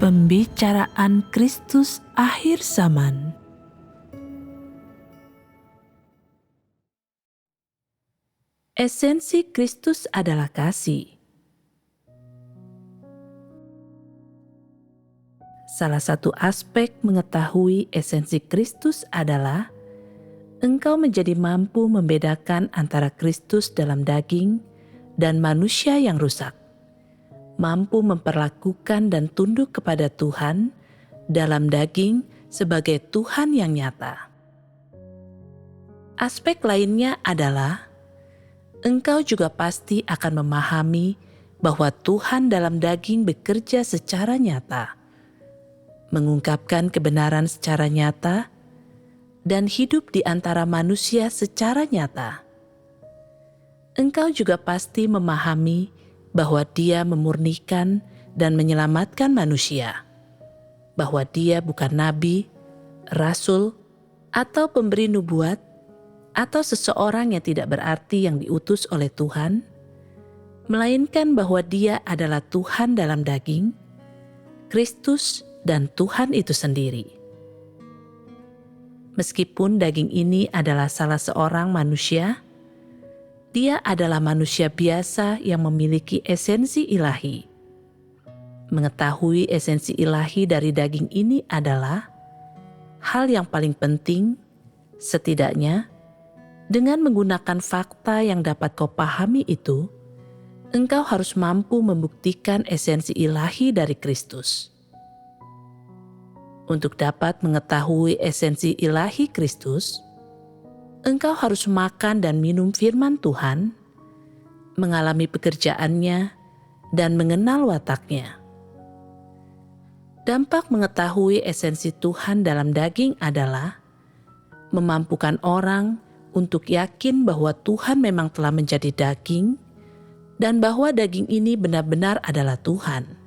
Pembicaraan Kristus akhir zaman. Esensi Kristus adalah kasih. Salah satu aspek mengetahui esensi Kristus adalah engkau menjadi mampu membedakan antara Kristus dalam daging dan manusia yang rusak, mampu memperlakukan dan tunduk kepada Tuhan dalam daging sebagai Tuhan yang nyata. Aspek lainnya adalah engkau juga pasti akan memahami bahwa Tuhan dalam daging bekerja secara nyata, mengungkapkan kebenaran secara nyata, dan hidup di antara manusia secara nyata. Engkau juga pasti memahami bahwa Dia memurnikan dan menyelamatkan manusia, bahwa Dia bukan nabi, rasul, atau pemberi nubuat, atau seseorang yang tidak berarti yang diutus oleh Tuhan, melainkan bahwa Dia adalah Tuhan dalam daging, Kristus dan Tuhan itu sendiri. Meskipun daging ini adalah salah seorang manusia, Dia adalah manusia biasa yang memiliki esensi ilahi. Mengetahui esensi ilahi dari daging ini adalah hal yang paling penting, setidaknya dengan menggunakan fakta yang dapat kau pahami itu, engkau harus mampu membuktikan esensi ilahi dari Kristus. Untuk dapat mengetahui esensi ilahi Kristus, engkau harus makan dan minum firman Tuhan, mengalami pekerjaannya, dan mengenal wataknya. Dampak mengetahui esensi Tuhan dalam daging adalah memampukan orang untuk yakin bahwa Tuhan memang telah menjadi daging dan bahwa daging ini benar-benar adalah Tuhan.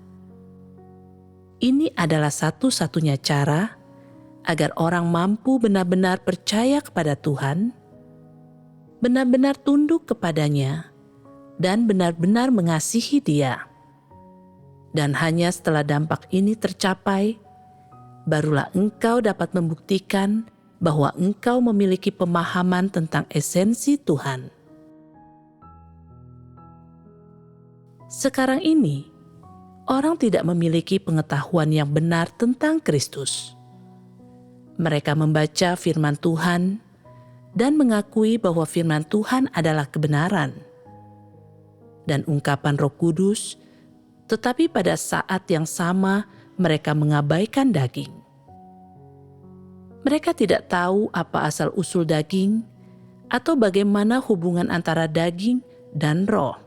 Ini adalah satu-satunya cara agar orang mampu benar-benar percaya kepada Tuhan, benar-benar tunduk kepadanya, dan benar-benar mengasihi Dia. Dan hanya setelah dampak ini tercapai, barulah engkau dapat membuktikan bahwa engkau memiliki pemahaman tentang esensi Tuhan. Sekarang ini, orang tidak memiliki pengetahuan yang benar tentang Kristus. Mereka membaca firman Tuhan dan mengakui bahwa firman Tuhan adalah kebenaran dan ungkapan Roh Kudus, tetapi pada saat yang sama mereka mengabaikan daging. Mereka tidak tahu apa asal-usul daging atau bagaimana hubungan antara daging dan roh.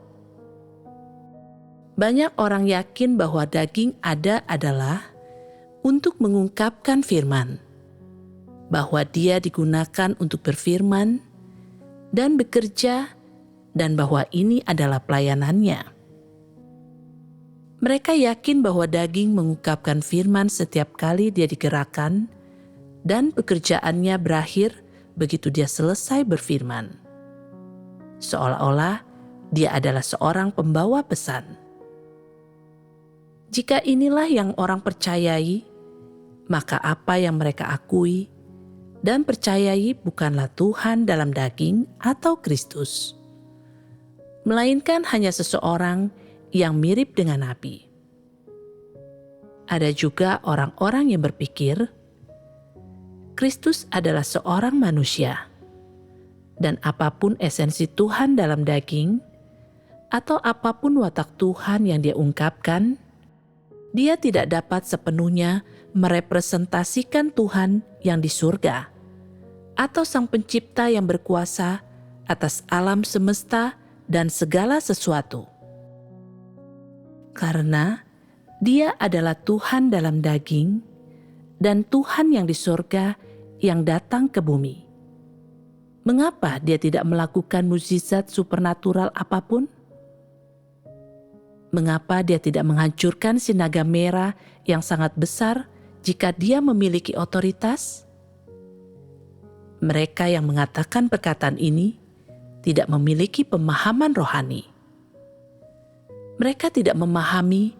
Banyak orang yakin bahwa daging ada adalah untuk mengungkapkan firman, bahwa dia digunakan untuk berfirman dan bekerja, dan bahwa ini adalah pelayanannya. Mereka yakin bahwa daging mengungkapkan firman setiap kali dia digerakkan, dan pekerjaannya berakhir begitu dia selesai berfirman. Seolah-olah dia adalah seorang pembawa pesan. Jika inilah yang orang percayai, maka apa yang mereka akui dan percayai bukanlah Tuhan dalam daging atau Kristus, melainkan hanya seseorang yang mirip dengan nabi. Ada juga orang-orang yang berpikir Kristus adalah seorang manusia, dan apapun esensi Tuhan dalam daging, atau apapun watak Tuhan yang dia ungkapkan, dia tidak dapat sepenuhnya merepresentasikan Tuhan yang di surga, atau Sang Pencipta yang berkuasa atas alam semesta dan segala sesuatu. Karena dia adalah Tuhan dalam daging, dan Tuhan yang di surga yang datang ke bumi. Mengapa dia tidak melakukan mukjizat supernatural apapun? Mengapa dia tidak menghancurkan si naga merah yang sangat besar jika dia memiliki otoritas? Mereka yang mengatakan perkataan ini tidak memiliki pemahaman rohani. Mereka tidak memahami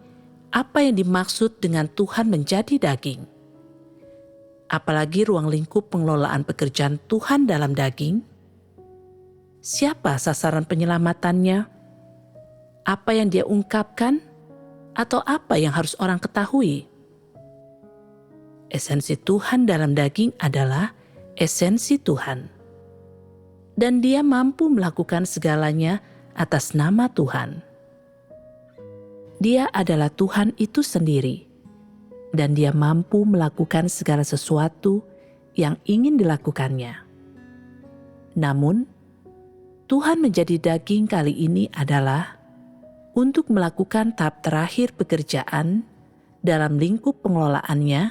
apa yang dimaksud dengan Tuhan menjadi daging. Apalagi ruang lingkup pengelolaan pekerjaan Tuhan dalam daging. Siapa sasaran penyelamatannya? Apa yang dia ungkapkan? Atau apa yang harus orang ketahui? Esensi Tuhan dalam daging adalah esensi Tuhan. Dan dia mampu melakukan segalanya atas nama Tuhan. Dia adalah Tuhan itu sendiri, dan dia mampu melakukan segala sesuatu yang ingin dilakukannya. Namun, Tuhan menjadi daging kali ini adalah untuk melakukan tahap terakhir pekerjaan dalam lingkup pengelolaannya,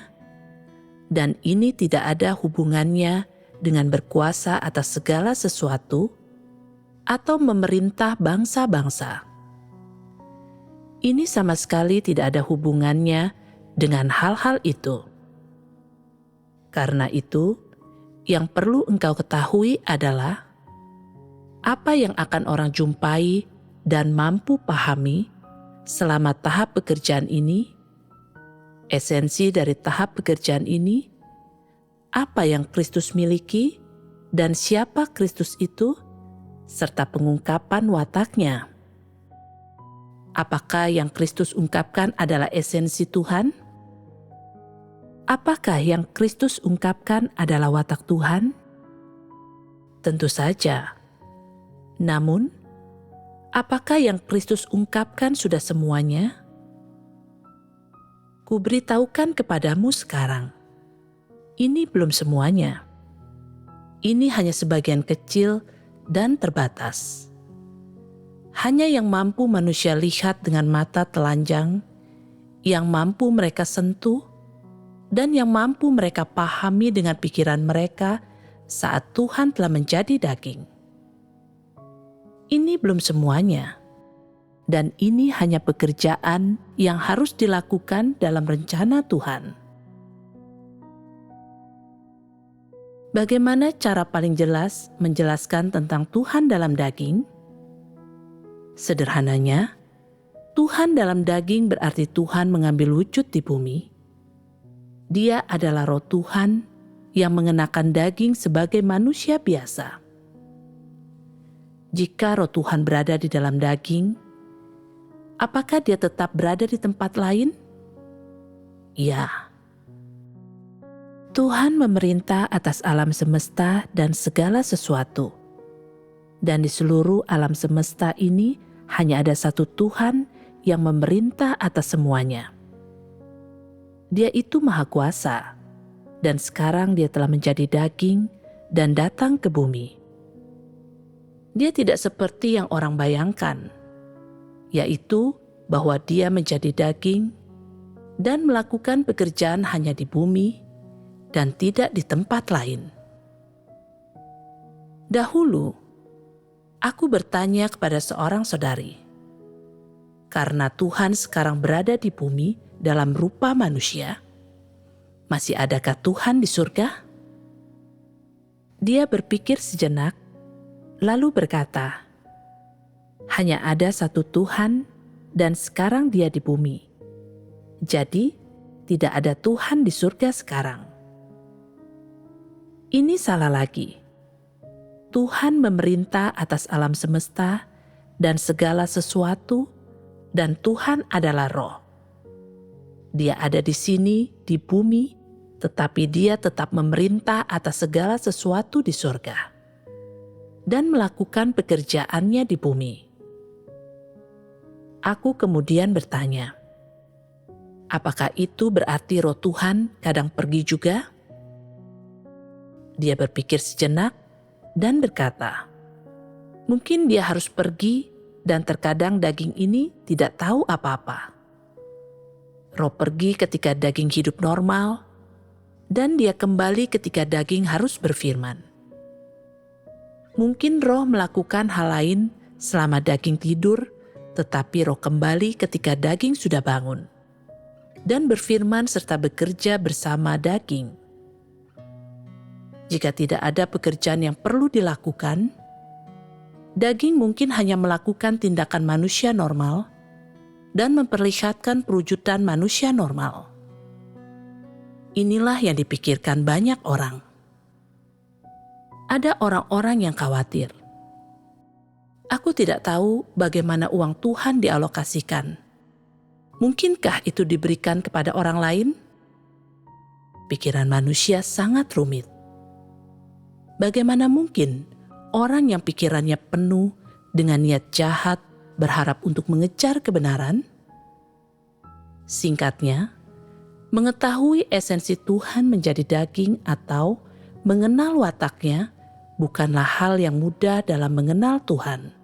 dan ini tidak ada hubungannya dengan berkuasa atas segala sesuatu atau memerintah bangsa-bangsa. Ini sama sekali tidak ada hubungannya dengan hal-hal itu. Karena itu, yang perlu engkau ketahui adalah apa yang akan orang jumpai dan mampu pahami selama tahap pekerjaan ini, esensi dari tahap pekerjaan ini, apa yang Kristus miliki dan siapa Kristus itu, serta pengungkapan wataknya. Apakah yang Kristus ungkapkan adalah esensi Tuhan? Apakah yang Kristus ungkapkan adalah watak Tuhan? Tentu saja. Namun, apakah yang Kristus ungkapkan sudah semuanya? Kuberitahukan kepadamu sekarang. Ini belum semuanya. Ini hanya sebagian kecil dan terbatas. Hanya yang mampu manusia lihat dengan mata telanjang, yang mampu mereka sentuh, dan yang mampu mereka pahami dengan pikiran mereka saat Tuhan telah menjadi daging. Ini belum semuanya. Dan ini hanya pekerjaan yang harus dilakukan dalam rencana Tuhan. Bagaimana cara paling jelas menjelaskan tentang Tuhan dalam daging? Sederhananya, Tuhan dalam daging berarti Tuhan mengambil wujud di bumi. Dia adalah Roh Tuhan yang mengenakan daging sebagai manusia biasa. Jika Roh Tuhan berada di dalam daging, apakah dia tetap berada di tempat lain? Ya. Tuhan memerintah atas alam semesta dan segala sesuatu. Dan di seluruh alam semesta ini hanya ada satu Tuhan yang memerintah atas semuanya. Dia itu Maha Kuasa, dan sekarang dia telah menjadi daging dan datang ke bumi. Dia tidak seperti yang orang bayangkan, yaitu bahwa dia menjadi daging dan melakukan pekerjaan hanya di bumi dan tidak di tempat lain. Dahulu, aku bertanya kepada seorang saudari, karena Tuhan sekarang berada di bumi dalam rupa manusia, masih adakah Tuhan di surga? Dia berpikir sejenak, lalu berkata, hanya ada satu Tuhan dan sekarang dia di bumi. Jadi, tidak ada Tuhan di surga sekarang. Ini salah lagi. Tuhan memerintah atas alam semesta dan segala sesuatu, dan Tuhan adalah Roh. Dia ada di sini, di bumi, tetapi dia tetap memerintah atas segala sesuatu di surga dan melakukan pekerjaannya di bumi. Aku kemudian bertanya, apakah itu berarti Roh Tuhan kadang pergi juga? Dia berpikir sejenak dan berkata, mungkin dia harus pergi dan terkadang daging ini tidak tahu apa-apa. Roh pergi ketika daging hidup normal, dan dia kembali ketika daging harus berfirman. Mungkin roh melakukan hal lain selama daging tidur, tetapi roh kembali ketika daging sudah bangun, dan berfirman serta bekerja bersama daging. Jika tidak ada pekerjaan yang perlu dilakukan, daging mungkin hanya melakukan tindakan manusia normal, dan memperlihatkan perwujudan manusia normal. Inilah yang dipikirkan banyak orang. Ada orang-orang yang khawatir. Aku tidak tahu bagaimana uang Tuhan dialokasikan. Mungkinkah itu diberikan kepada orang lain? Pikiran manusia sangat rumit. Bagaimana mungkin orang yang pikirannya penuh dengan niat jahat berharap untuk mengejar kebenaran? Singkatnya, mengetahui esensi Tuhan menjadi daging atau mengenal wataknya bukanlah hal yang mudah dalam mengenal Tuhan.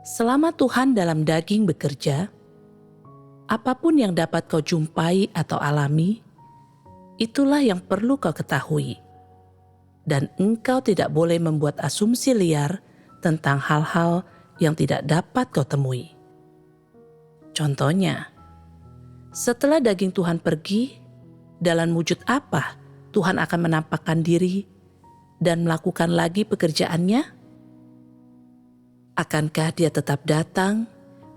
Selama Tuhan dalam daging bekerja, apapun yang dapat kau jumpai atau alami, itulah yang perlu kau ketahui. Dan engkau tidak boleh membuat asumsi liar tentang hal-hal yang tidak dapat kau temui. Contohnya, setelah daging Tuhan pergi, dalam wujud apa Tuhan akan menampakkan diri dan melakukan lagi pekerjaannya? Akankah Dia tetap datang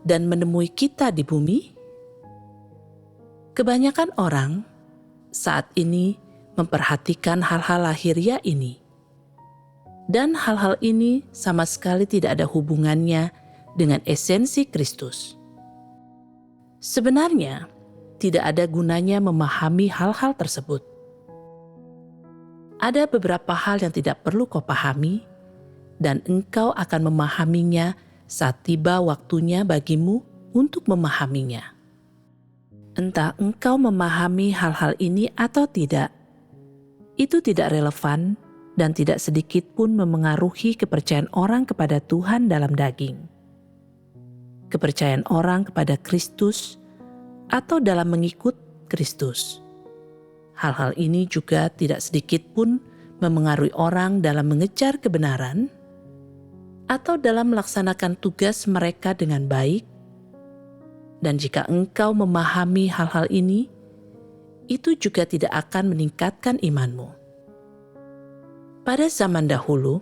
dan menemui kita di bumi? Kebanyakan orang saat ini memperhatikan hal-hal lahiriah ini. Dan hal-hal ini sama sekali tidak ada hubungannya dengan esensi Kristus. Sebenarnya, tidak ada gunanya memahami hal-hal tersebut. Ada beberapa hal yang tidak perlu kau pahami, dan engkau akan memahaminya saat tiba waktunya bagimu untuk memahaminya. Entah engkau memahami hal-hal ini atau tidak, itu tidak relevan dan tidak sedikit pun memengaruhi kepercayaan orang kepada Tuhan dalam daging. Kepercayaan orang kepada Kristus atau dalam mengikut Kristus. Hal-hal ini juga tidak sedikit pun memengaruhi orang dalam mengejar kebenaran atau dalam melaksanakan tugas mereka dengan baik. Dan jika engkau memahami hal-hal ini, itu juga tidak akan meningkatkan imanmu. Pada zaman dahulu,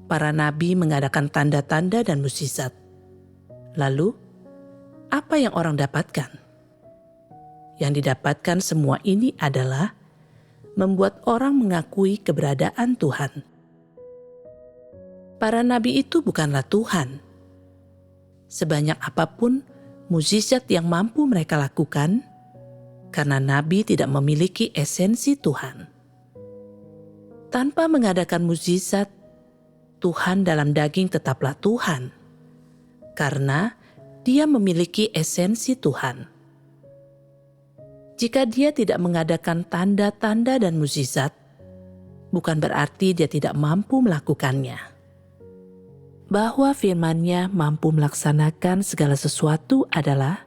para nabi mengadakan tanda-tanda dan mukjizat. Lalu, apa yang orang dapatkan? Yang didapatkan semua ini adalah membuat orang mengakui keberadaan Tuhan. Para nabi itu bukanlah Tuhan. Sebanyak apapun mukjizat yang mampu mereka lakukan, karena nabi tidak memiliki esensi Tuhan. Tanpa mengadakan mukjizat, Tuhan dalam daging tetaplah Tuhan, karena Dia memiliki esensi Tuhan. Jika Dia tidak mengadakan tanda-tanda dan mukjizat, bukan berarti Dia tidak mampu melakukannya. Bahwa firman-Nya mampu melaksanakan segala sesuatu adalah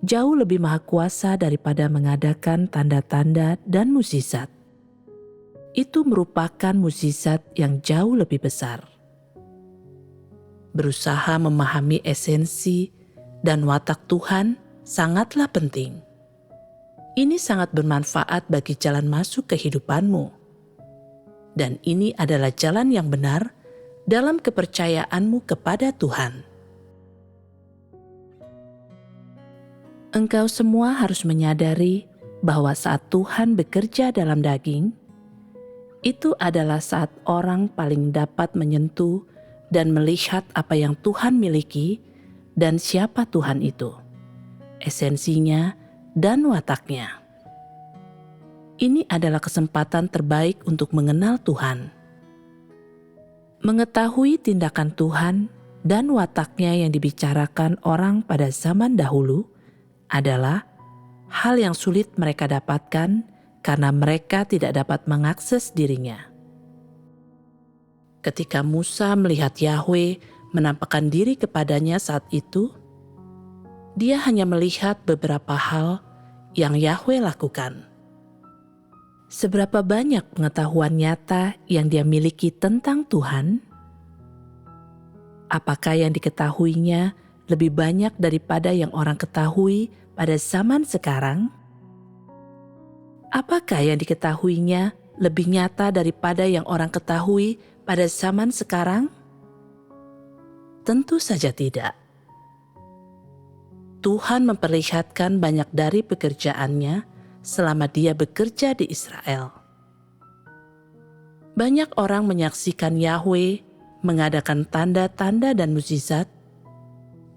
jauh lebih maha kuasa daripada mengadakan tanda-tanda dan mukjizat. Itu merupakan mukjizat yang jauh lebih besar. Berusaha memahami esensi dan watak Tuhan sangatlah penting. Ini sangat bermanfaat bagi jalan masuk kehidupanmu. Dan ini adalah jalan yang benar dalam kepercayaanmu kepada Tuhan. Engkau semua harus menyadari bahwa saat Tuhan bekerja dalam daging, itu adalah saat orang paling dapat menyentuh dan melihat apa yang Tuhan miliki dan siapa Tuhan itu, esensinya dan wataknya. Ini adalah kesempatan terbaik untuk mengenal Tuhan. Mengetahui tindakan Tuhan dan wataknya yang dibicarakan orang pada zaman dahulu adalah hal yang sulit mereka dapatkan karena mereka tidak dapat mengakses dirinya. Ketika Musa melihat Yahweh menampakkan diri kepadanya saat itu, dia hanya melihat beberapa hal yang Yahweh lakukan. Seberapa banyak pengetahuan nyata yang dia miliki tentang Tuhan? Apakah yang diketahuinya lebih banyak daripada yang orang ketahui pada zaman sekarang? Apakah yang diketahuinya lebih nyata daripada yang orang ketahui pada zaman sekarang? Tentu saja tidak. Tuhan memperlihatkan banyak dari pekerjaannya selama Dia bekerja di Israel. Banyak orang menyaksikan Yahweh mengadakan tanda-tanda dan mukjizat,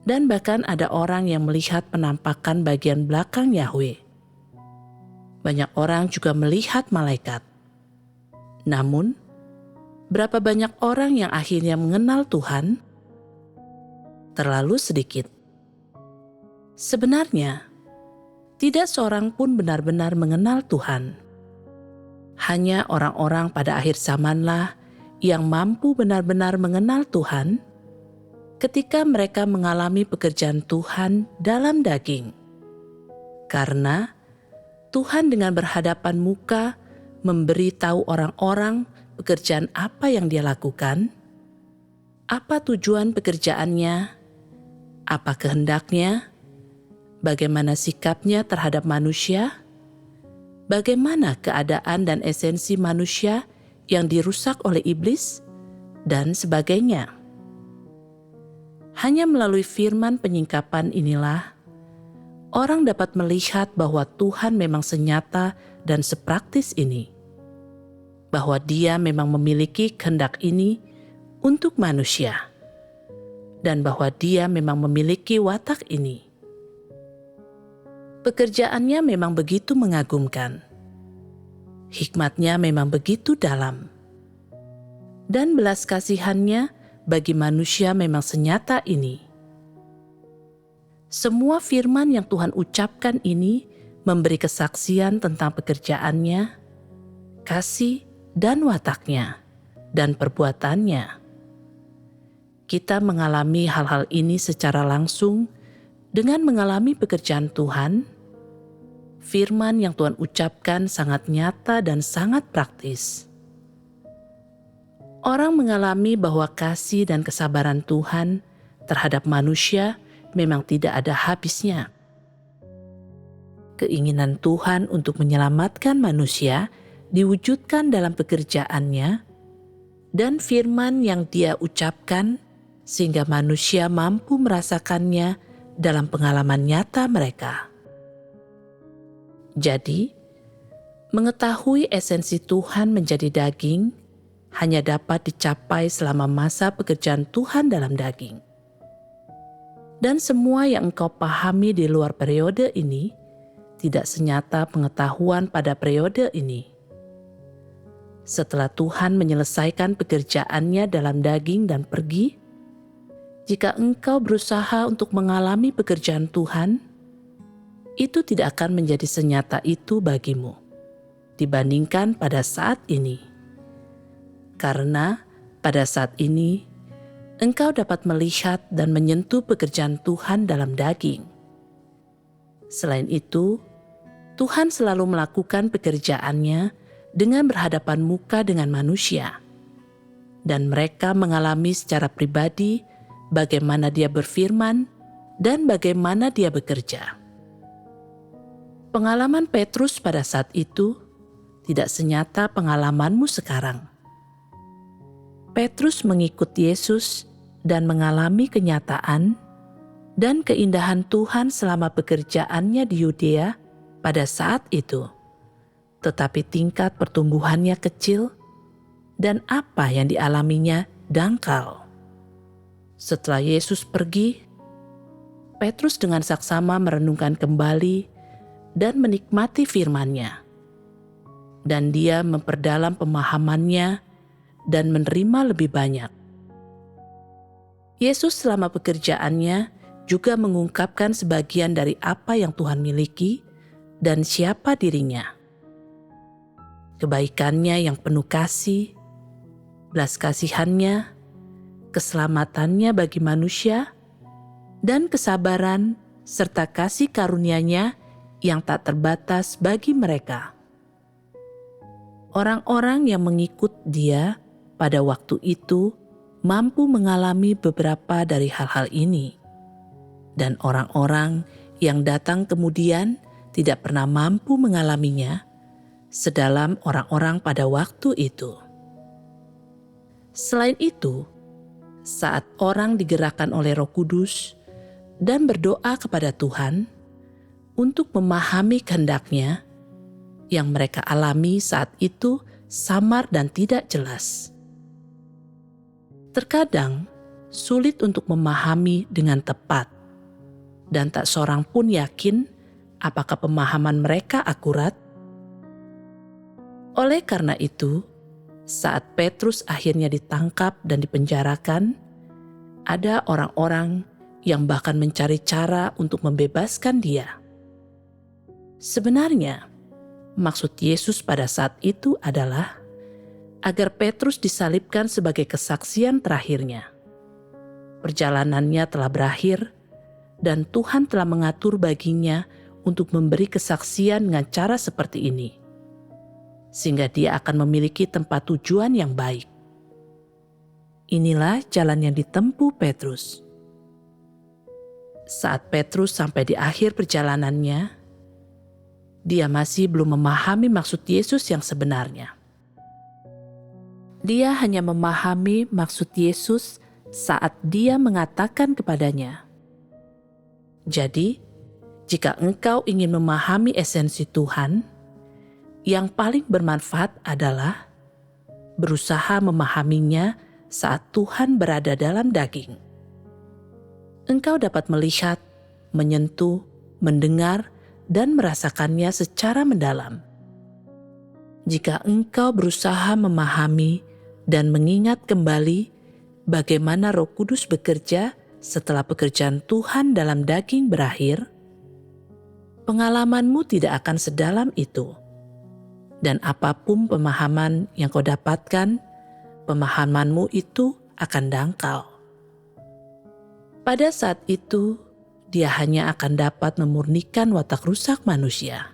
dan bahkan ada orang yang melihat penampakan bagian belakang Yahweh. Banyak orang juga melihat malaikat. Namun, berapa banyak orang yang akhirnya mengenal Tuhan? Terlalu sedikit. Sebenarnya, tidak seorang pun benar-benar mengenal Tuhan. Hanya orang-orang pada akhir zamanlah yang mampu benar-benar mengenal Tuhan ketika mereka mengalami pekerjaan Tuhan dalam daging. Karena Tuhan dengan berhadapan muka memberitahu orang-orang pekerjaan apa yang Dia lakukan, apa tujuan pekerjaannya, apa kehendaknya, bagaimana sikapnya terhadap manusia, bagaimana keadaan dan esensi manusia yang dirusak oleh iblis, dan sebagainya. Hanya melalui firman penyingkapan inilah, orang dapat melihat bahwa Tuhan memang senyata dan sepraktis ini. Bahwa Dia memang memiliki kehendak ini untuk manusia. Dan bahwa Dia memang memiliki watak ini. Pekerjaannya memang begitu mengagumkan. Hikmatnya memang begitu dalam. Dan belas kasihannya bagi manusia memang senyata ini. Semua firman yang Tuhan ucapkan ini memberi kesaksian tentang pekerjaannya, kasih dan wataknya, dan perbuatannya. Kita mengalami hal-hal ini secara langsung dengan mengalami pekerjaan Tuhan. Firman yang Tuhan ucapkan sangat nyata dan sangat praktis. Orang mengalami bahwa kasih dan kesabaran Tuhan terhadap manusia memang tidak ada habisnya. Keinginan Tuhan untuk menyelamatkan manusia diwujudkan dalam pekerjaannya dan firman yang Dia ucapkan sehingga manusia mampu merasakannya dalam pengalaman nyata mereka. Jadi, mengetahui esensi Tuhan menjadi daging hanya dapat dicapai selama masa pekerjaan Tuhan dalam daging. Dan semua yang engkau pahami di luar periode ini tidak senyata pengetahuan pada periode ini. Setelah Tuhan menyelesaikan pekerjaannya dalam daging dan pergi, jika engkau berusaha untuk mengalami pekerjaan Tuhan, itu tidak akan menjadi senyata itu bagimu dibandingkan pada saat ini. Karena pada saat ini, engkau dapat melihat dan menyentuh pekerjaan Tuhan dalam daging. Selain itu, Tuhan selalu melakukan pekerjaannya dengan berhadapan muka dengan manusia. Dan mereka mengalami secara pribadi bagaimana Dia berfirman dan bagaimana Dia bekerja. Pengalaman Petrus pada saat itu tidak senyata pengalamanmu sekarang. Petrus mengikut Yesus dan mengalami kenyataan dan keindahan Tuhan selama pekerjaannya di Yudea pada saat itu. Tetapi tingkat pertumbuhannya kecil dan apa yang dialaminya dangkal. Setelah Yesus pergi, Petrus dengan saksama merenungkan kembali dan menikmati firman-Nya. Dan dia memperdalam pemahamannya dan menerima lebih banyak. Yesus selama pekerjaannya juga mengungkapkan sebagian dari apa yang Tuhan miliki dan siapa dirinya. Kebaikannya yang penuh kasih, belas kasihannya, keselamatannya bagi manusia, dan kesabaran serta kasih karunia-Nya yang tak terbatas bagi mereka. Orang-orang yang mengikut Dia pada waktu itu mampu mengalami beberapa dari hal-hal ini. Dan orang-orang yang datang kemudian tidak pernah mampu mengalaminya sedalam orang-orang pada waktu itu. Selain itu, saat orang digerakkan oleh Roh Kudus, dan berdoa kepada Tuhan untuk memahami kehendak-Nya yang mereka alami saat itu samar dan tidak jelas. Terkadang sulit untuk memahami dengan tepat, dan tak seorang pun yakin apakah pemahaman mereka akurat. Oleh karena itu, saat Petrus akhirnya ditangkap dan dipenjarakan, ada orang-orang yang bahkan mencari cara untuk membebaskan dia. Sebenarnya, maksud Yesus pada saat itu adalah agar Petrus disalibkan sebagai kesaksian terakhirnya. Perjalanannya telah berakhir, dan Tuhan telah mengatur baginya untuk memberi kesaksian dengan cara seperti ini, sehingga dia akan memiliki tempat tujuan yang baik. Inilah jalan yang ditempuh Petrus. Saat Petrus sampai di akhir perjalanannya, dia masih belum memahami maksud Yesus yang sebenarnya. Dia hanya memahami maksud Yesus saat dia mengatakan kepadanya, "Jadi, jika engkau ingin memahami esensi Tuhan, yang paling bermanfaat adalah berusaha memahaminya saat Tuhan berada dalam daging. Engkau dapat melihat, menyentuh, mendengar, dan merasakannya secara mendalam. Jika engkau berusaha memahami dan mengingat kembali bagaimana Roh Kudus bekerja setelah pekerjaan Tuhan dalam daging berakhir, pengalamanmu tidak akan sedalam itu. Dan apapun pemahaman yang kau dapatkan, pemahamanmu itu akan dangkal. Pada saat itu, dia hanya akan dapat memurnikan watak rusak manusia.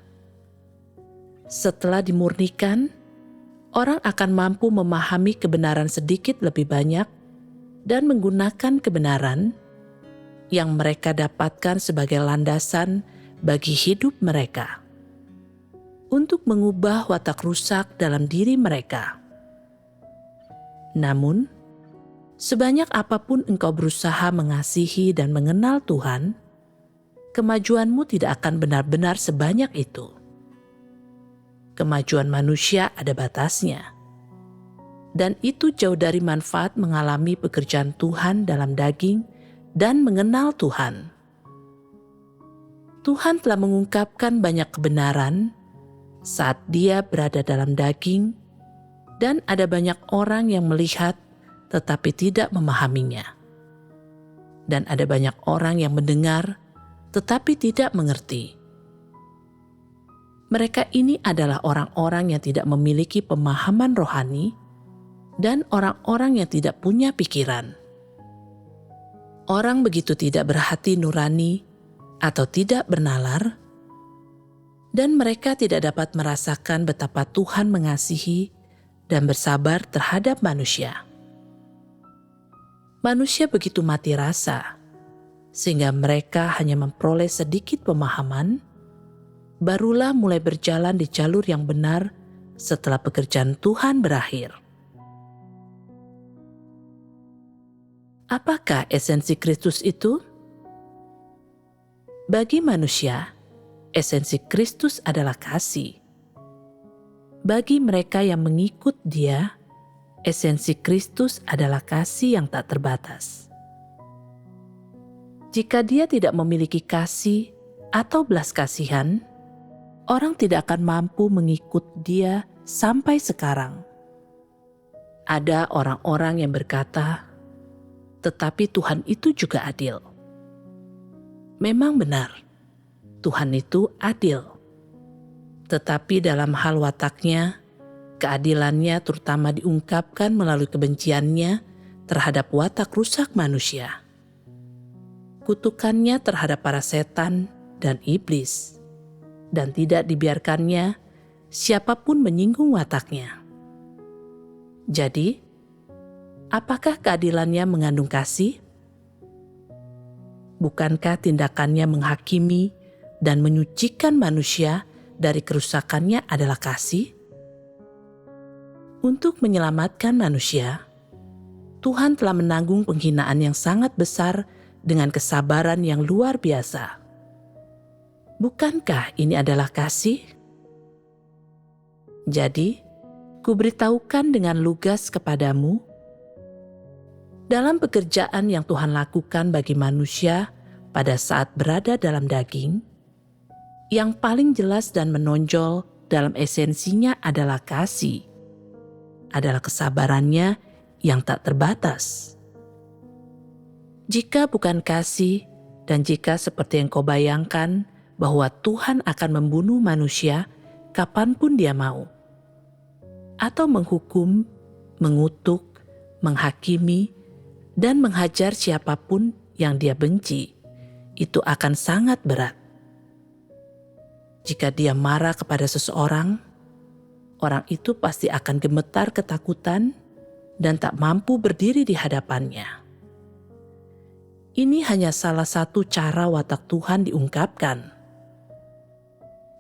Setelah dimurnikan, orang akan mampu memahami kebenaran sedikit lebih banyak dan menggunakan kebenaran yang mereka dapatkan sebagai landasan bagi hidup mereka untuk mengubah watak rusak dalam diri mereka. Namun, sebanyak apapun engkau berusaha mengasihi dan mengenal Tuhan, kemajuanmu tidak akan benar-benar sebanyak itu. Kemajuan manusia ada batasnya, dan itu jauh dari manfaat mengalami pekerjaan Tuhan dalam daging dan mengenal Tuhan. Tuhan telah mengungkapkan banyak kebenaran saat Dia berada dalam daging, dan ada banyak orang yang melihat tetapi tidak memahaminya. Dan ada banyak orang yang mendengar tetapi tidak mengerti. Mereka ini adalah orang-orang yang tidak memiliki pemahaman rohani dan orang-orang yang tidak punya pikiran. Orang begitu tidak berhati nurani atau tidak bernalar, dan mereka tidak dapat merasakan betapa Tuhan mengasihi dan bersabar terhadap manusia. Manusia begitu mati rasa, sehingga mereka hanya memperoleh sedikit pemahaman, barulah mulai berjalan di jalur yang benar setelah pekerjaan Tuhan berakhir. Apakah esensi Kristus itu? Bagi manusia, esensi Kristus adalah kasih. Bagi mereka yang mengikut Dia, esensi Kristus adalah kasih yang tak terbatas. Jika Dia tidak memiliki kasih atau belas kasihan, orang tidak akan mampu mengikut Dia sampai sekarang. Ada orang-orang yang berkata, "Tetapi Tuhan itu juga adil." Memang benar, Tuhan itu adil. Tetapi dalam hal wataknya, keadilannya terutama diungkapkan melalui kebenciannya terhadap watak rusak manusia. Kutukannya terhadap para setan dan iblis, dan tidak dibiarkannya siapapun menyinggung wataknya. Jadi, apakah keadilannya mengandung kasih? Bukankah tindakannya menghakimi dan menyucikan manusia dari kerusakannya adalah kasih? Untuk menyelamatkan manusia, Tuhan telah menanggung penghinaan yang sangat besar dengan kesabaran yang luar biasa. Bukankah ini adalah kasih? Jadi, kuberitahukan dengan lugas kepadamu, dalam pekerjaan yang Tuhan lakukan bagi manusia pada saat berada dalam daging, yang paling jelas dan menonjol dalam esensinya adalah kasih, adalah kesabarannya yang tak terbatas. Jika bukan kasih, dan jika seperti yang kau bayangkan bahwa Tuhan akan membunuh manusia kapanpun dia mau, atau menghukum, mengutuk, menghakimi, dan menghajar siapapun yang dia benci, itu akan sangat berat. Jika dia marah kepada seseorang, orang itu pasti akan gemetar ketakutan dan tak mampu berdiri di hadapannya. Ini hanya salah satu cara watak Tuhan diungkapkan.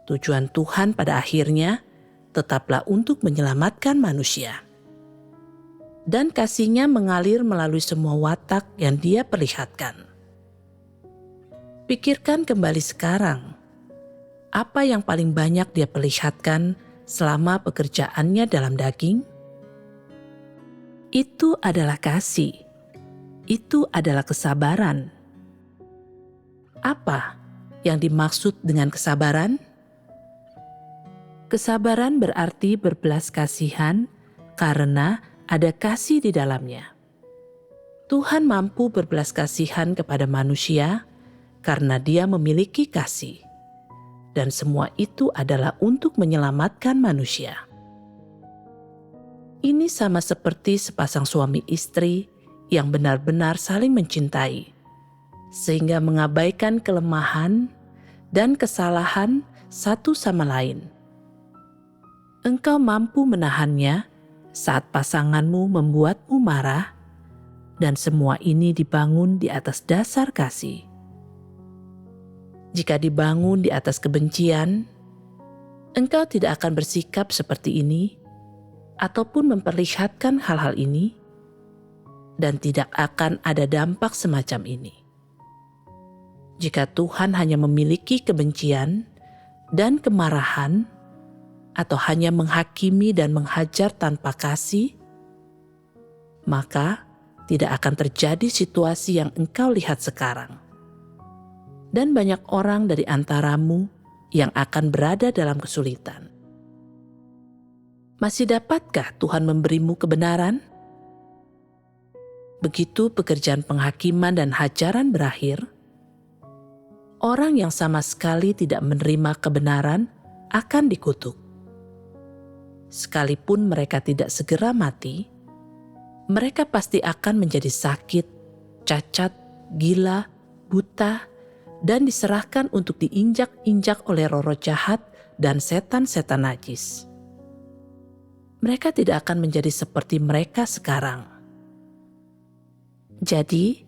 Tujuan Tuhan pada akhirnya tetaplah untuk menyelamatkan manusia. Dan kasih-Nya mengalir melalui semua watak yang Dia perlihatkan. Pikirkan kembali sekarang, apa yang paling banyak Dia perlihatkan selama pekerjaannya dalam daging? Itu adalah kasih. Itu adalah kesabaran. Apa yang dimaksud dengan kesabaran? Kesabaran berarti berbelas kasihan karena ada kasih di dalamnya. Tuhan mampu berbelas kasihan kepada manusia karena Dia memiliki kasih. Dan semua itu adalah untuk menyelamatkan manusia. Ini sama seperti sepasang suami istri yang benar-benar saling mencintai, sehingga mengabaikan kelemahan dan kesalahan satu sama lain. Engkau mampu menahannya saat pasanganmu membuatmu marah, dan semua ini dibangun di atas dasar kasih. Jika dibangun di atas kebencian, engkau tidak akan bersikap seperti ini, ataupun memperlihatkan hal-hal ini, dan tidak akan ada dampak semacam ini. Jika Tuhan hanya memiliki kebencian dan kemarahan, atau hanya menghakimi dan menghajar tanpa kasih, maka tidak akan terjadi situasi yang engkau lihat sekarang. Dan banyak orang dari antaramu yang akan berada dalam kesulitan. Masih dapatkah Tuhan memberimu kebenaran? Begitu pekerjaan penghakiman dan hajaran berakhir, orang yang sama sekali tidak menerima kebenaran akan dikutuk. Sekalipun mereka tidak segera mati, mereka pasti akan menjadi sakit, cacat, gila, buta, dan diserahkan untuk diinjak-injak oleh roh-roh jahat dan setan-setan najis. Mereka tidak akan menjadi seperti mereka sekarang. Jadi,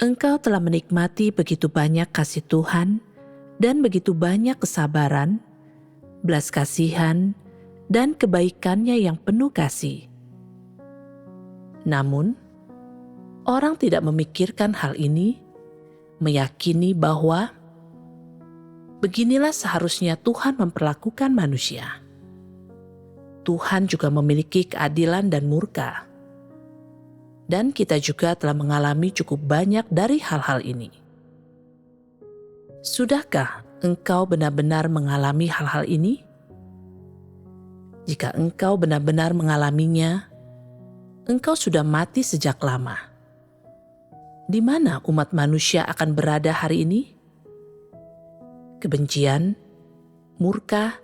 engkau telah menikmati begitu banyak kasih Tuhan dan begitu banyak kesabaran, belas kasihan, dan kebaikannya yang penuh kasih. Namun, orang tidak memikirkan hal ini, meyakini bahwa beginilah seharusnya Tuhan memperlakukan manusia. Tuhan juga memiliki keadilan dan murka. Dan kita juga telah mengalami cukup banyak dari hal-hal ini. Sudahkah engkau benar-benar mengalami hal-hal ini? Jika engkau benar-benar mengalaminya, engkau sudah mati sejak lama. Di mana umat manusia akan berada hari ini? Kebencian, murka,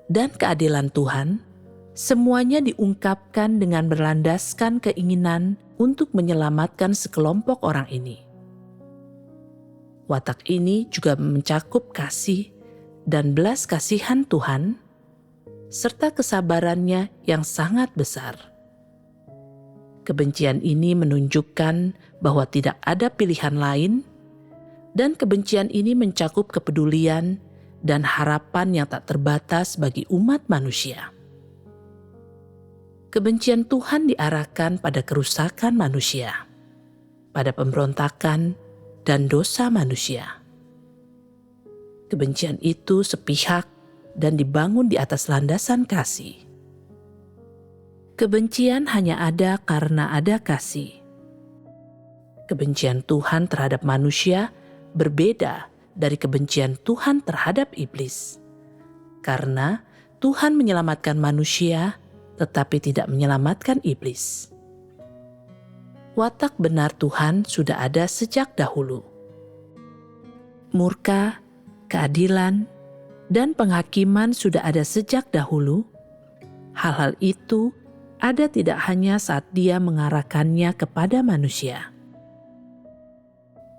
dan keadilan Tuhan, semuanya diungkapkan dengan berlandaskan keinginan untuk menyelamatkan sekelompok orang ini. Watak ini juga mencakup kasih dan belas kasihan Tuhan, serta kesabarannya yang sangat besar. Kebencian ini menunjukkan bahwa tidak ada pilihan lain, dan kebencian ini mencakup kepedulian dan harapan yang tak terbatas bagi umat manusia. Kebencian Tuhan diarahkan pada kerusakan manusia, pada pemberontakan, dan dosa manusia. Kebencian itu sepihak dan dibangun di atas landasan kasih. Kebencian hanya ada karena ada kasih. Kebencian Tuhan terhadap manusia berbeda dari kebencian Tuhan terhadap iblis. Karena Tuhan menyelamatkan manusia, tetapi tidak menyelamatkan iblis. Watak benar Tuhan sudah ada sejak dahulu. Murka, keadilan, dan penghakiman sudah ada sejak dahulu. Hal-hal itu ada tidak hanya saat Dia mengarahkannya kepada manusia.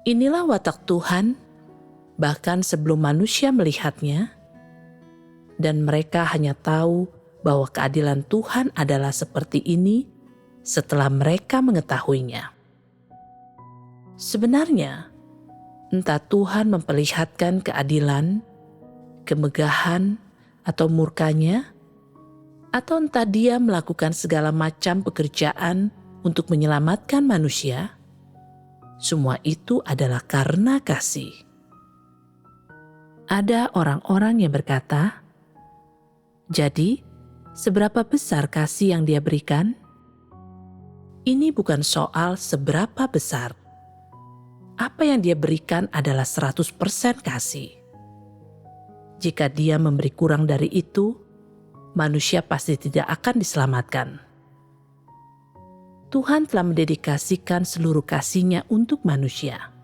Inilah watak Tuhan, bahkan sebelum manusia melihatnya, dan mereka hanya tahu bahwa keadilan Tuhan adalah seperti ini setelah mereka mengetahuinya. Sebenarnya, entah Tuhan memperlihatkan keadilan, kemegahan, atau murkanya, atau entah Dia melakukan segala macam pekerjaan untuk menyelamatkan manusia, semua itu adalah karena kasih. Ada orang-orang yang berkata, "Jadi, seberapa besar kasih yang Dia berikan?" Ini bukan soal seberapa besar. Apa yang Dia berikan adalah 100% kasih. Jika Dia memberi kurang dari itu, manusia pasti tidak akan diselamatkan. Tuhan telah mendedikasikan seluruh kasih-Nya untuk manusia.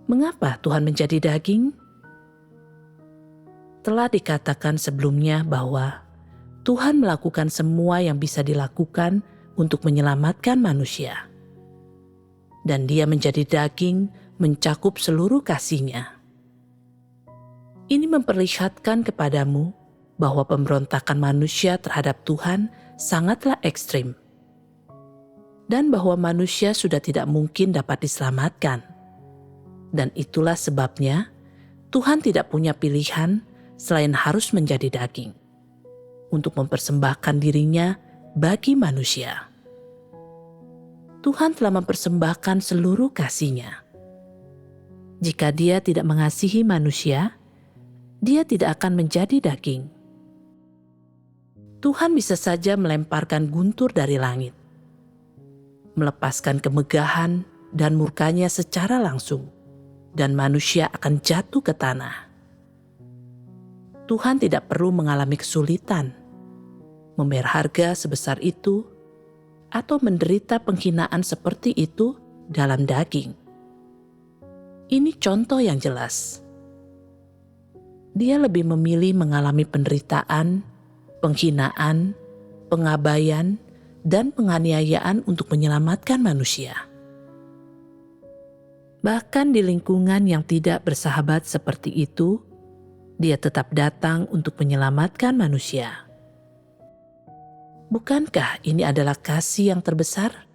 Mengapa Tuhan menjadi daging? Telah dikatakan sebelumnya bahwa Tuhan melakukan semua yang bisa dilakukan untuk menyelamatkan manusia. Dan Dia menjadi daging mencakup seluruh kasih-Nya. Ini memperlihatkan kepadamu bahwa pemberontakan manusia terhadap Tuhan sangatlah ekstrim. Dan bahwa manusia sudah tidak mungkin dapat diselamatkan. Dan itulah sebabnya Tuhan tidak punya pilihan selain harus menjadi daging untuk mempersembahkan dirinya bagi manusia. Tuhan telah mempersembahkan seluruh kasih-Nya. Jika Dia tidak mengasihi manusia, Dia tidak akan menjadi daging. Tuhan bisa saja melemparkan guntur dari langit, melepaskan kemegahan dan murkanya secara langsung, dan manusia akan jatuh ke tanah. Tuhan tidak perlu mengalami kesulitan, membayar harga sebesar itu, atau menderita penghinaan seperti itu dalam daging. Ini contoh yang jelas. Dia lebih memilih mengalami penderitaan, penghinaan, pengabaian, dan penganiayaan untuk menyelamatkan manusia. Bahkan di lingkungan yang tidak bersahabat seperti itu, Dia tetap datang untuk menyelamatkan manusia. Bukankah ini adalah kasih yang terbesar?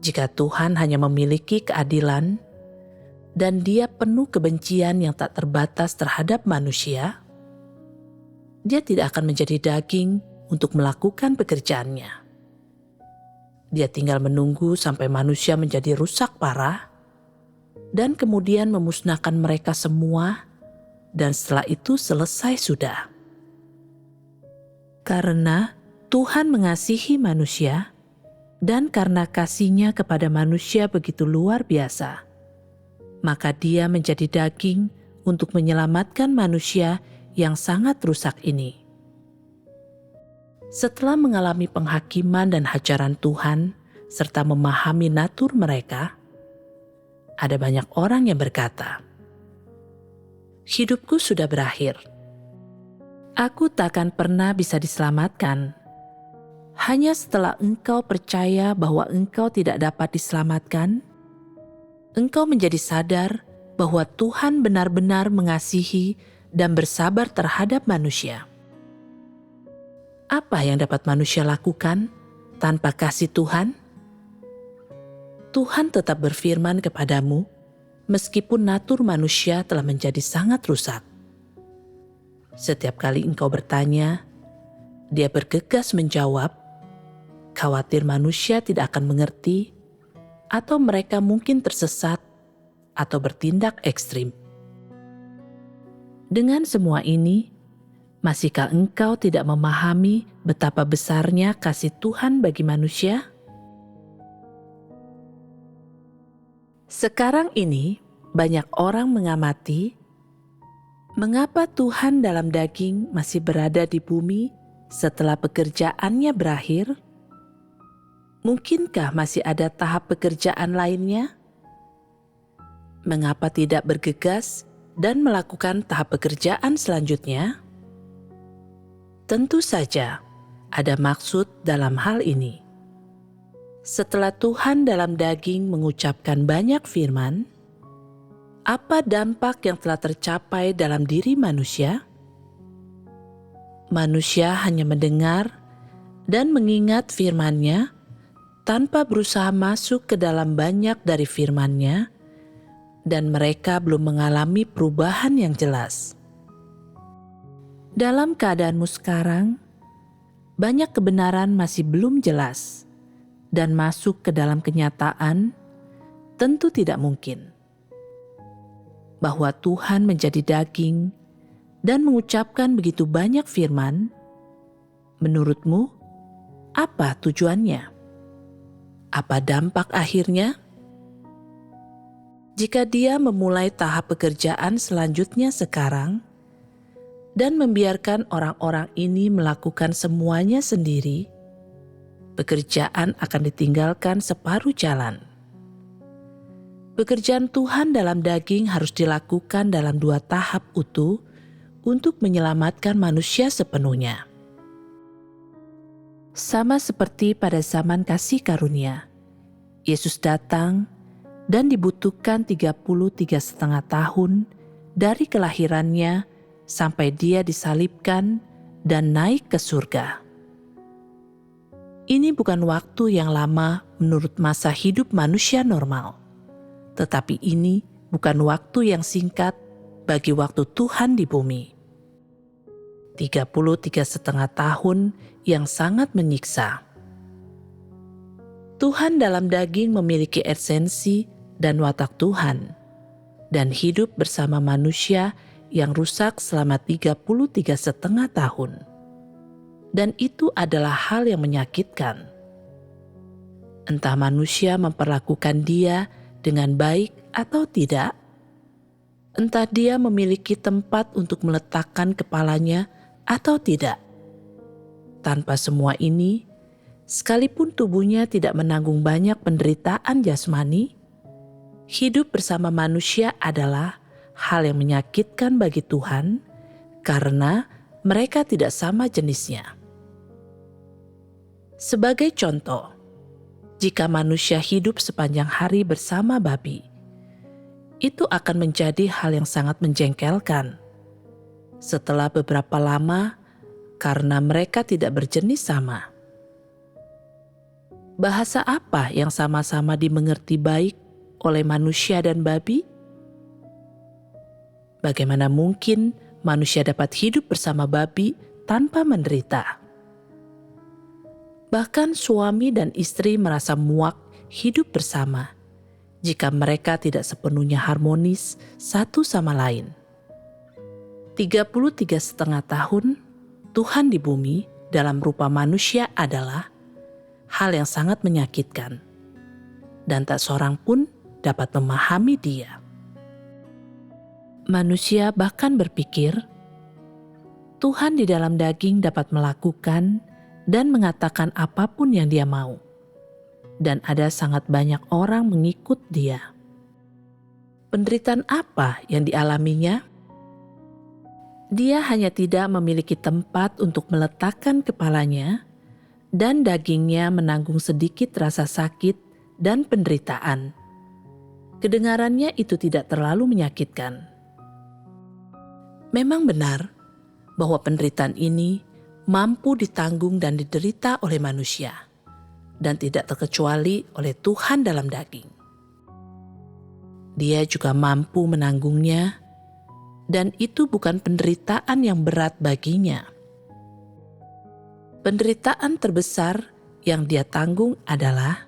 Jika Tuhan hanya memiliki keadilan dan Dia penuh kebencian yang tak terbatas terhadap manusia, Dia tidak akan menjadi daging untuk melakukan pekerjaannya. Dia tinggal menunggu sampai manusia menjadi rusak parah dan kemudian memusnahkan mereka semua, dan setelah itu selesai sudah. Karena Tuhan mengasihi manusia, dan karena kasih-Nya kepada manusia begitu luar biasa, maka Dia menjadi daging untuk menyelamatkan manusia yang sangat rusak ini. Setelah mengalami penghakiman dan hajaran Tuhan, serta memahami natur mereka, ada banyak orang yang berkata, "Hidupku sudah berakhir. Aku takkan pernah bisa diselamatkan. Hanya setelah engkau percaya bahwa engkau tidak dapat diselamatkan, engkau menjadi sadar bahwa Tuhan benar-benar mengasihi dan bersabar terhadap manusia. Apa yang dapat manusia lakukan tanpa kasih Tuhan? Tuhan tetap berfirman kepadamu, meskipun natur manusia telah menjadi sangat rusak. Setiap kali engkau bertanya, Dia bergegas menjawab, khawatir manusia tidak akan mengerti, atau mereka mungkin tersesat atau bertindak ekstrim. Dengan semua ini, masihkah engkau tidak memahami betapa besarnya kasih Tuhan bagi manusia? Sekarang ini, banyak orang mengamati mengapa Tuhan dalam daging masih berada di bumi setelah pekerjaannya berakhir. Mungkinkah masih ada tahap pekerjaan lainnya? Mengapa tidak bergegas dan melakukan tahap pekerjaan selanjutnya? Tentu saja ada maksud dalam hal ini. Setelah Tuhan dalam daging mengucapkan banyak firman, apa dampak yang telah tercapai dalam diri manusia? Manusia hanya mendengar dan mengingat firman-Nya tanpa berusaha masuk ke dalam banyak dari firman-Nya, dan mereka belum mengalami perubahan yang jelas. Dalam keadaanmu sekarang, banyak kebenaran masih belum jelas, dan masuk ke dalam kenyataan tentu tidak mungkin. Bahwa Tuhan menjadi daging dan mengucapkan begitu banyak firman, menurutmu apa tujuannya? Apa dampak akhirnya? Jika Dia memulai tahap pekerjaan selanjutnya sekarang dan membiarkan orang-orang ini melakukan semuanya sendiri, pekerjaan akan ditinggalkan separuh jalan. Pekerjaan Tuhan dalam daging harus dilakukan dalam 2 tahap utuh untuk menyelamatkan manusia sepenuhnya. Sama seperti pada zaman kasih karunia, Yesus datang dan dibutuhkan 33,5 tahun dari kelahirannya sampai Dia disalibkan dan naik ke surga. Ini bukan waktu yang lama menurut masa hidup manusia normal, tetapi ini bukan waktu yang singkat bagi waktu Tuhan di bumi. 33,5 tahun yang sangat menyiksa. Tuhan dalam daging memiliki esensi dan watak Tuhan, dan hidup bersama manusia yang rusak selama 33,5 tahun. Dan itu adalah hal yang menyakitkan. Entah manusia memperlakukan Dia dengan baik atau tidak, entah Dia memiliki tempat untuk meletakkan kepalanya atau tidak. Tanpa semua ini, sekalipun tubuhnya tidak menanggung banyak penderitaan jasmani, hidup bersama manusia adalah hal yang menyakitkan bagi Tuhan karena mereka tidak sama jenisnya. Sebagai contoh, jika manusia hidup sepanjang hari bersama babi, itu akan menjadi hal yang sangat menjengkelkan. Setelah beberapa lama, karena mereka tidak berjenis sama. Bahasa apa yang sama-sama dimengerti baik oleh manusia dan babi? Bagaimana mungkin manusia dapat hidup bersama babi tanpa menderita? Bahkan suami dan istri merasa muak hidup bersama jika mereka tidak sepenuhnya harmonis satu sama lain. 33,5 tahun Tuhan di bumi dalam rupa manusia adalah hal yang sangat menyakitkan, dan tak seorang pun dapat memahami Dia. Manusia bahkan berpikir Tuhan di dalam daging dapat melakukan dan mengatakan apapun yang Dia mau, dan ada sangat banyak orang mengikut Dia. Penderitaan apa yang dialaminya? Dia hanya tidak memiliki tempat untuk meletakkan kepalanya, dan dagingnya menanggung sedikit rasa sakit dan penderitaan. Kedengarannya itu tidak terlalu menyakitkan. Memang benar bahwa penderitaan ini mampu ditanggung dan diderita oleh manusia, dan tidak terkecuali oleh Tuhan dalam daging. Dia juga mampu menanggungnya, dan itu bukan penderitaan yang berat baginya. Penderitaan terbesar yang Dia tanggung adalah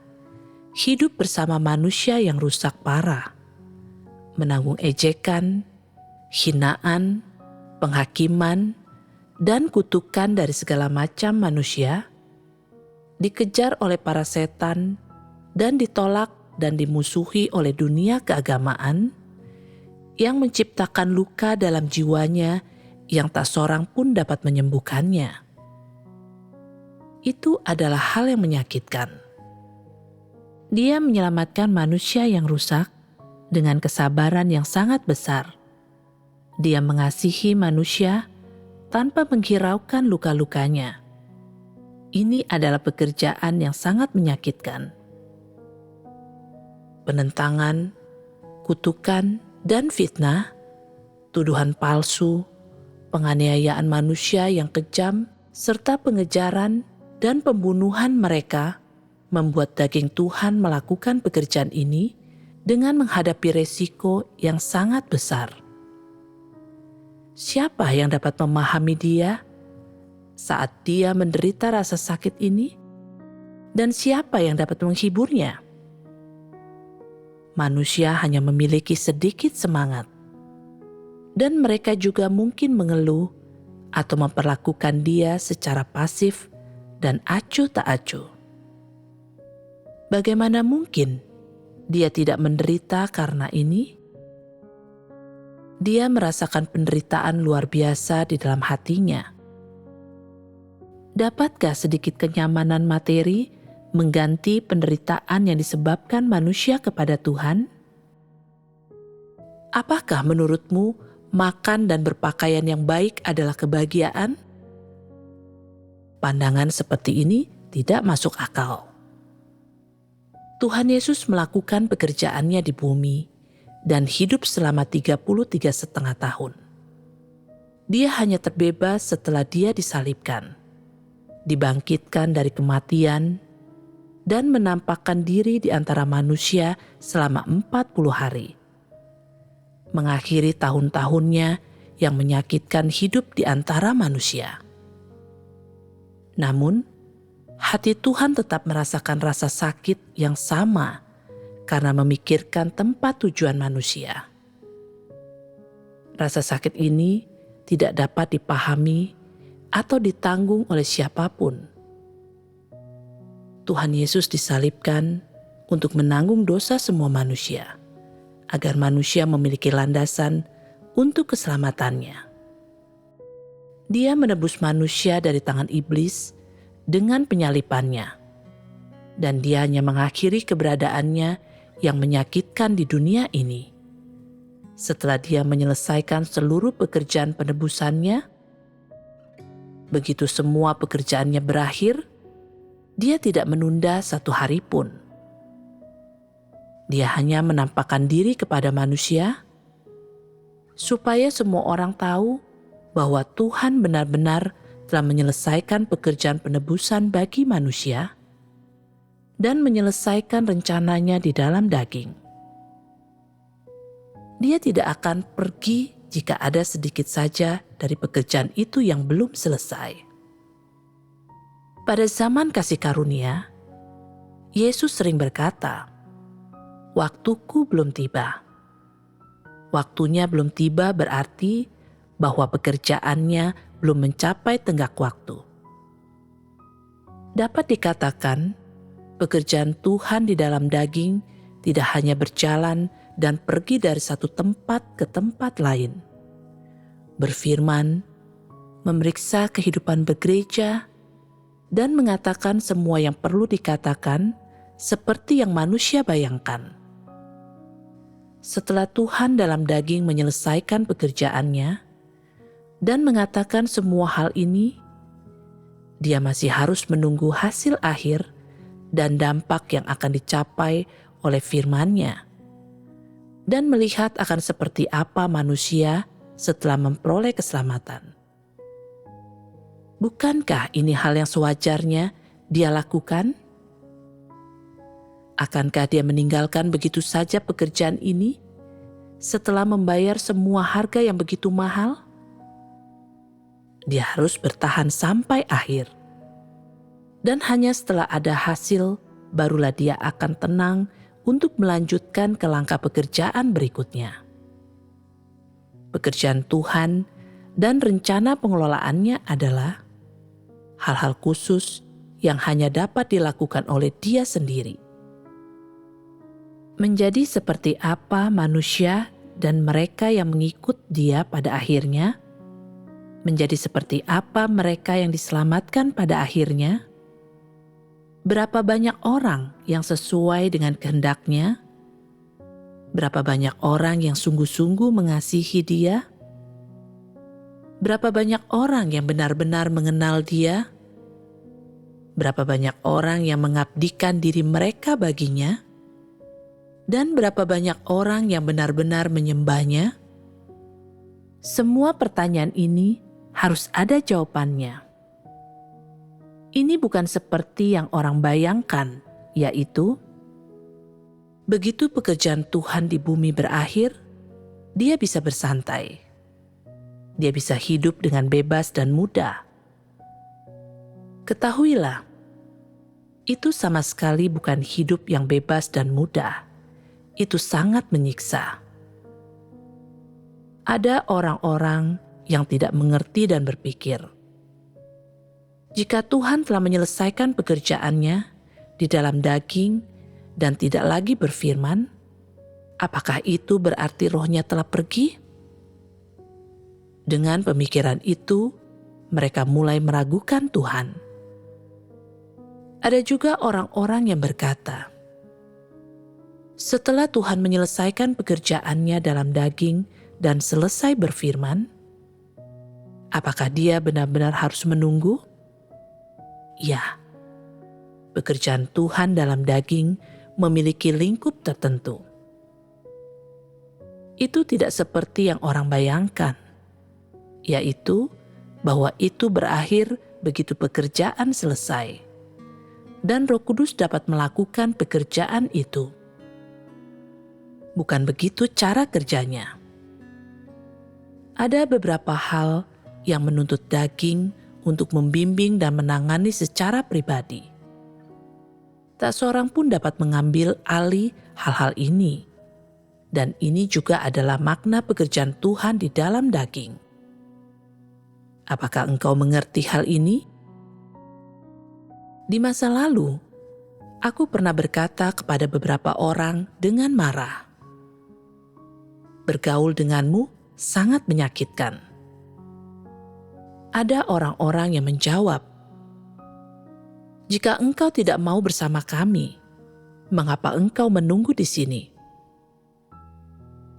hidup bersama manusia yang rusak parah, menanggung ejekan, hinaan, penghakiman, dan kutukan dari segala macam manusia, dikejar oleh para setan, dan ditolak dan dimusuhi oleh dunia keagamaan yang menciptakan luka dalam jiwanya yang tak seorang pun dapat menyembuhkannya. Itu adalah hal yang menyakitkan. Dia menyelamatkan manusia yang rusak dengan kesabaran yang sangat besar. Dia mengasihi manusia tanpa menghiraukan luka-lukanya. Ini adalah pekerjaan yang sangat menyakitkan. Penentangan, kutukan, dan fitnah, tuduhan palsu, penganiayaan manusia yang kejam, serta pengejaran dan pembunuhan mereka membuat daging Tuhan melakukan pekerjaan ini dengan menghadapi resiko yang sangat besar. Siapa yang dapat memahami dia saat dia menderita rasa sakit ini? Dan siapa yang dapat menghiburnya? Manusia hanya memiliki sedikit semangat, dan mereka juga mungkin mengeluh atau memperlakukan dia secara pasif dan acuh tak acuh. Bagaimana mungkin dia tidak menderita karena ini? Dia merasakan penderitaan luar biasa di dalam hatinya. Dapatkah sedikit kenyamanan materi mengganti penderitaan yang disebabkan manusia kepada Tuhan? Apakah menurutmu makan dan berpakaian yang baik adalah kebahagiaan? Pandangan seperti ini tidak masuk akal. Tuhan Yesus melakukan pekerjaannya di bumi dan hidup selama 33,5 tahun. Dia hanya terbebas setelah dia disalibkan, dibangkitkan dari kematian, dan menampakkan diri di antara manusia selama 40 hari. Mengakhiri tahun-tahunnya yang menyakitkan hidup di antara manusia. Namun, hati Tuhan tetap merasakan rasa sakit yang sama karena memikirkan tempat tujuan manusia. Rasa sakit ini tidak dapat dipahami atau ditanggung oleh siapapun. Tuhan Yesus disalibkan untuk menanggung dosa semua manusia, agar manusia memiliki landasan untuk keselamatannya. Dia menebus manusia dari tangan iblis dengan penyalipannya, dan dia hanya mengakhiri keberadaannya yang menyakitkan di dunia ini. Setelah dia menyelesaikan seluruh pekerjaan penebusannya, begitu semua pekerjaannya berakhir, dia tidak menunda satu hari pun. Dia hanya menampakkan diri kepada manusia, supaya semua orang tahu bahwa Tuhan benar-benar telah menyelesaikan pekerjaan penebusan bagi manusia dan menyelesaikan rencananya di dalam daging. Dia tidak akan pergi jika ada sedikit saja dari pekerjaan itu yang belum selesai. Pada zaman kasih karunia, Yesus sering berkata, "Waktuku belum tiba." Waktunya belum tiba berarti bahwa pekerjaannya belum mencapai tenggat waktu. Dapat dikatakan, pekerjaan Tuhan di dalam daging tidak hanya berjalan dan pergi dari satu tempat ke tempat lain, berfirman, memeriksa kehidupan bergereja, dan mengatakan semua yang perlu dikatakan seperti yang manusia bayangkan. Setelah Tuhan dalam daging menyelesaikan pekerjaannya dan mengatakan semua hal ini, dia masih harus menunggu hasil akhir dan dampak yang akan dicapai oleh firman-Nya, dan melihat akan seperti apa manusia setelah memperoleh keselamatan. Bukankah ini hal yang sewajarnya dia lakukan? Akankah dia meninggalkan begitu saja pekerjaan ini setelah membayar semua harga yang begitu mahal? Dia harus bertahan sampai akhir. Dan hanya setelah ada hasil barulah dia akan tenang untuk melanjutkan ke langkah pekerjaan berikutnya. Pekerjaan Tuhan dan rencana pengelolaannya adalah hal-hal khusus yang hanya dapat dilakukan oleh dia sendiri. Menjadi seperti apa manusia dan mereka yang mengikut dia pada akhirnya, menjadi seperti apa mereka yang diselamatkan pada akhirnya, berapa banyak orang yang sesuai dengan kehendaknya, berapa banyak orang yang sungguh-sungguh mengasihi dia, berapa banyak orang yang benar-benar mengenal dia, berapa banyak orang yang mengabdikan diri mereka baginya, dan berapa banyak orang yang benar-benar menyembahnya. Semua pertanyaan ini harus ada jawabannya. Ini bukan seperti yang orang bayangkan, yaitu begitu pekerjaan Tuhan di bumi berakhir, dia bisa bersantai. Dia bisa hidup dengan bebas dan mudah. Ketahuilah, itu sama sekali bukan hidup yang bebas dan mudah. Itu sangat menyiksa. Ada orang-orang yang tidak mengerti dan berpikir, jika Tuhan telah menyelesaikan pekerjaannya di dalam daging dan tidak lagi berfirman, apakah itu berarti rohnya telah pergi? Dengan pemikiran itu, mereka mulai meragukan Tuhan. Ada juga orang-orang yang berkata, setelah Tuhan menyelesaikan pekerjaannya dalam daging dan selesai berfirman, apakah dia benar-benar harus menunggu? Ya, pekerjaan Tuhan dalam daging memiliki lingkup tertentu. Itu tidak seperti yang orang bayangkan, yaitu bahwa itu berakhir begitu pekerjaan selesai, dan Roh Kudus dapat melakukan pekerjaan itu. Bukan begitu cara kerjanya. Ada beberapa hal yang menuntut daging untuk membimbing dan menangani secara pribadi. Tak seorang pun dapat mengambil alih hal-hal ini. Dan ini juga adalah makna pekerjaan Tuhan di dalam daging. Apakah engkau mengerti hal ini? Di masa lalu, aku pernah berkata kepada beberapa orang dengan marah, bergaul denganmu sangat menyakitkan. Ada orang-orang yang menjawab, jika engkau tidak mau bersama kami, mengapa engkau menunggu di sini?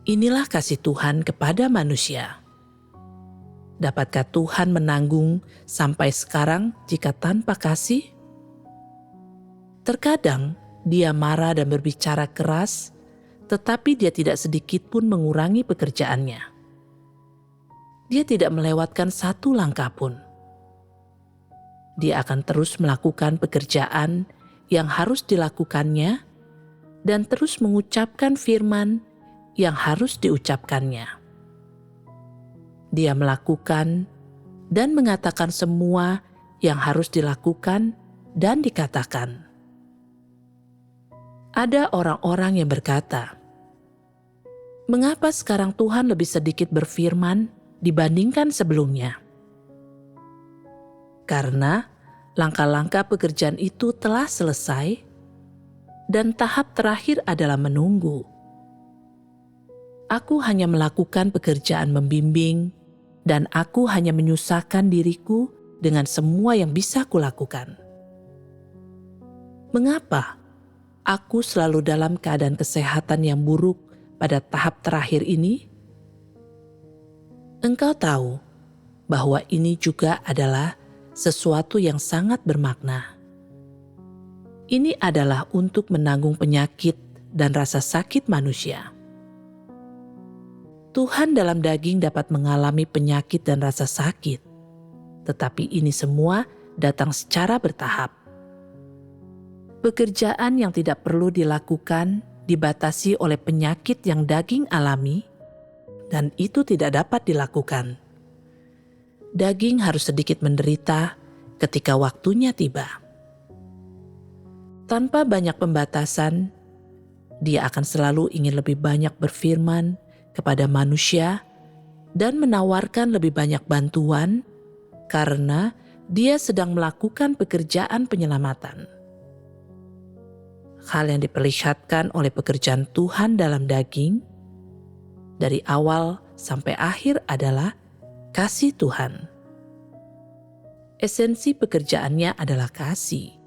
Inilah kasih Tuhan kepada manusia. Dapatkah Tuhan menanggung sampai sekarang jika tanpa kasih? Terkadang dia marah dan berbicara keras, tetapi dia tidak sedikit pun mengurangi pekerjaannya. Dia tidak melewatkan satu langkah pun. Dia akan terus melakukan pekerjaan yang harus dilakukannya dan terus mengucapkan firman yang harus diucapkannya. Dia melakukan dan mengatakan semua yang harus dilakukan dan dikatakan. Ada orang-orang yang berkata, mengapa sekarang Tuhan lebih sedikit berfirman dibandingkan sebelumnya? Karena langkah-langkah pekerjaan itu telah selesai dan tahap terakhir adalah menunggu. Aku hanya melakukan pekerjaan membimbing dan aku hanya menyusahkan diriku dengan semua yang bisa kulakukan. Mengapa aku selalu dalam keadaan kesehatan yang buruk pada tahap terakhir ini? Engkau tahu bahwa ini juga adalah sesuatu yang sangat bermakna. Ini adalah untuk menanggung penyakit dan rasa sakit manusia. Tuhan dalam daging dapat mengalami penyakit dan rasa sakit, tetapi ini semua datang secara bertahap. Pekerjaan yang tidak perlu dilakukan dibatasi oleh penyakit yang daging alami, dan itu tidak dapat dilakukan. Daging harus sedikit menderita ketika waktunya tiba. Tanpa banyak pembatasan, Dia akan selalu ingin lebih banyak berfirman kepada manusia dan menawarkan lebih banyak bantuan karena Dia sedang melakukan pekerjaan penyelamatan. Hal yang diperlihatkan oleh pekerjaan Tuhan dalam daging dari awal sampai akhir adalah kasih Tuhan. Esensi pekerjaannya adalah kasih,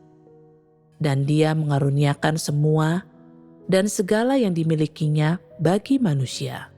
dan Dia mengaruniakan semua dan segala yang dimilikinya bagi manusia.